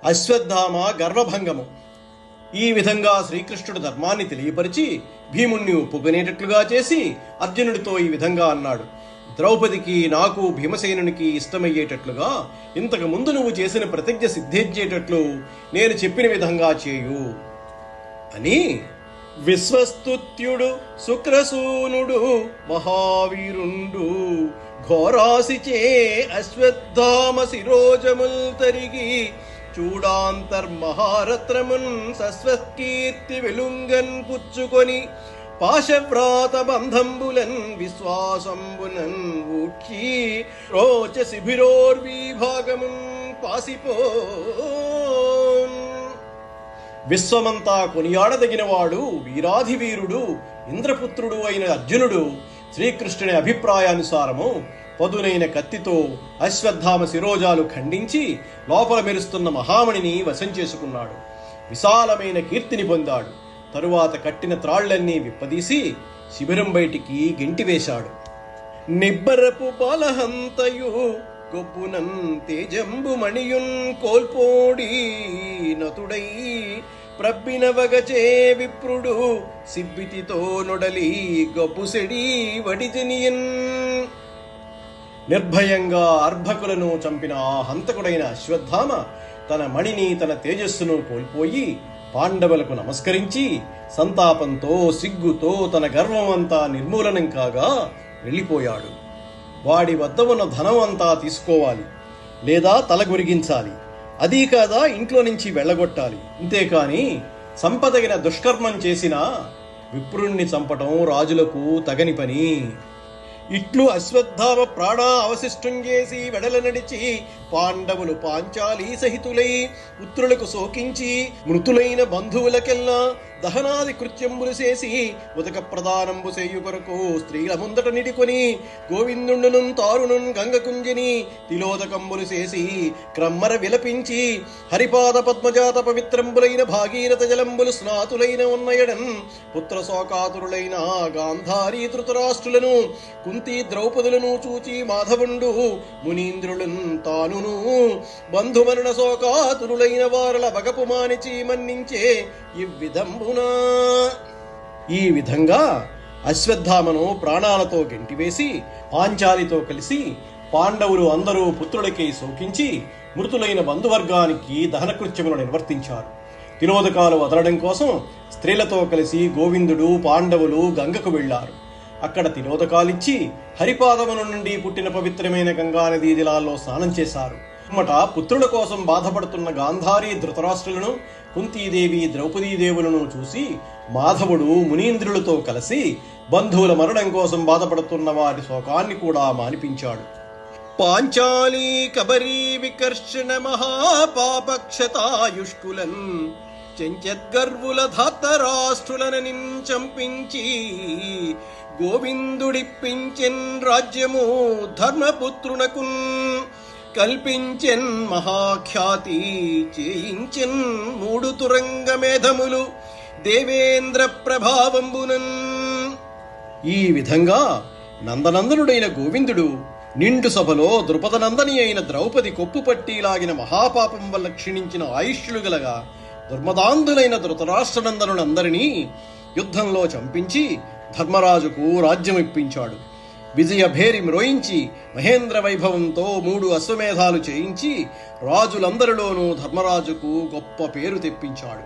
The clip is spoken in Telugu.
అశ్వత్థామ గర్వభంగము. ఈ విధంగా శ్రీకృష్ణుడు ధర్మాన్ని తెలియపరిచి భీముణ్ణి ఒప్పుకునేటట్లుగా చేసి అర్జునుడితో ఈ విధంగా అన్నాడు: ద్రౌపదికి, నాకు, భీమసేనునికి ఇష్టమయ్యేటట్లుగా ఇంతకు ముందు నువ్వు చేసిన ప్రతిజ్ఞ సిద్ధించేటట్లు నేను చెప్పిన విధంగా చేయు అని. విశ్వస్తుత్యుడు శుక్రసూనుడు మహావీరుండు ఘోరాసిచే అశ్వత్థామ శిరోజముల్ తరిగి చూడాంతర్మహారత్రమున్ సస్వకీర్తి వెలుంగన్ పుచ్చుకొని పాశవ్రాత బంధంబులన్ విశ్వాసంబునన్ ఊడ్చి రోచ శిబిరోర్విభాగమున్ పాసిపోన్. విశ్వమంతా కొనియాడదగినవాడు, వీరాధివీరుడు, ఇంద్రపుత్రుడు అయిన అర్జునుడు శ్రీకృష్ణుని అభిప్రాయానుసారము పదునైన కత్తితో అశ్వత్థామ శిరోజాలు ఖండించి లోపల మెరుస్తున్న మహామణిని వశం చేసుకున్నాడు. విశాలమైన కీర్తిని పొందాడు. తరువాత కట్టిన త్రాళ్లన్నీ విప్పదీసి శిబిరం బయటికి గెంటివేశాడు. నిబ్బరపు బాలహంతయు గొప్పునన్ తేజంబు మణియున్ కోల్పోడి నతుడై ప్రబ్బినవగచే విప్రుడు సిబ్బితితో నొడలి గొప్పుసెడి వడిజనియన్. నిర్భయంగా అర్భకులను చంపిన ఆ హంతకుడైన అశ్వత్థామ తన మణిని, తన తేజస్సును కోల్పోయి పాండవులకు నమస్కరించి సంతాపంతో, సిగ్గుతో తన గర్వం అంతా నిర్మూలనం కాగా వెళ్ళిపోయాడు. వాడి వద్ద ఉన్న ధనం అంతా తీసుకోవాలి, లేదా తల గురిగించాలి. అదీ కాదా ఇంట్లో నుంచి వెళ్ళగొట్టాలి. అంతేకాని సంపదగిన దుష్కర్మం చేసినా విప్రుణ్ణి చంపటం రాజులకు తగని పని. ఇట్లు అశ్వత్థామ ప్రాణా అవశిష్టం చేసి వెడల నడిచి పాండవులు పాంచాలి సహితులై పుత్రులకు శోకించి మృతులైన బంధువులకెల్లా దహనాది కృత్యంబులు చేసి ఉదక ప్రదానంబు చేయు కొరకు స్త్రీల ముందట నిడికొని గోవిందుండును తారును గంగకుంజిని తిలోదకంబులు చేసి క్రమ్మర విలపించి హరిపాద పద్మజాత పవిత్రంబులైన భాగీరథ జలంబులు స్నాతులైన ఉన్నయడన్ పుత్ర శోకాతురులైన గాంధారీ ధృతరాష్ట్రులను కుంతి ద్రౌపదులను చూచి మాధవుండు మునీంద్రులను తానును బంధుమరణ శోకాతురులైన వారల బగపు మానిచి మన్నించే ఇవ్విధంబునా. ఈ విధంగా అశ్వత్థామను ప్రాణాలతో గెంటివేసి పాంచాలితో కలిసి పాండవులు అందరూ పుత్రులకి శోకించి మృతులైన బంధువర్గానికి దహనకృత్యములు నిర్వర్తించారు. తిలోదకాలు వదలడం కోసం స్త్రీలతో కలిసి గోవిందుడు, పాండవులు గంగకు వెళ్లారు. అక్కడ తిలోదకాలిచ్చి హరిపాదముల నుండి పుట్టిన పవిత్రమైన గంగానదీ జలాల్లో స్నానం చేశారు. పిమ్మట పుత్రుల కోసం బాధపడుతున్న గాంధారీ ధృతరాష్ట్రులను, కుంతీదేవి, ద్రౌపదీదేవులను చూసి మాధవుడు మునీంద్రులతో కలిసి బంధువుల మరణం కోసం బాధపడుతున్న వారి శోకాన్ని కూడా మానిపించాడు. పాంచాలి కబరీ వికర్షణ మహాపాపక్షతాయుష్కులన్ చెంచద్గర్వుల ధాతరాష్ట్రులను చంపించి గోవిందుడిప్పించెన్ రాజ్యము ధర్మపుత్రునకున్ కల్పించెన్ మహాఖ్యాతి చేయించెన్ మూడు తురంగ మేధములు దేవేంద్ర ప్రభావంబునన్. ఈ విధంగా నందనందనుడైన గోవిందుడు నిండు సభలో ద్రుపదనందని అయిన ద్రౌపది కొప్పు పట్టిలాగిన మహాపాపం వల్ల క్షీణించిన ఆయుష్యులు గలగా దుర్మదాంధులైన ధృతరాష్ట్రనందనులందరినీ యుద్ధంలో చంపించి ధర్మరాజుకు రాజ్యం ఇప్పించాడు. విజయభేరి మ్రోయించి మహేంద్ర వైభవంతో 3 అశ్వమేధాలు చేయించి రాజులందరిలోనూ ధర్మరాజుకు గొప్ప పేరు తెప్పించాడు.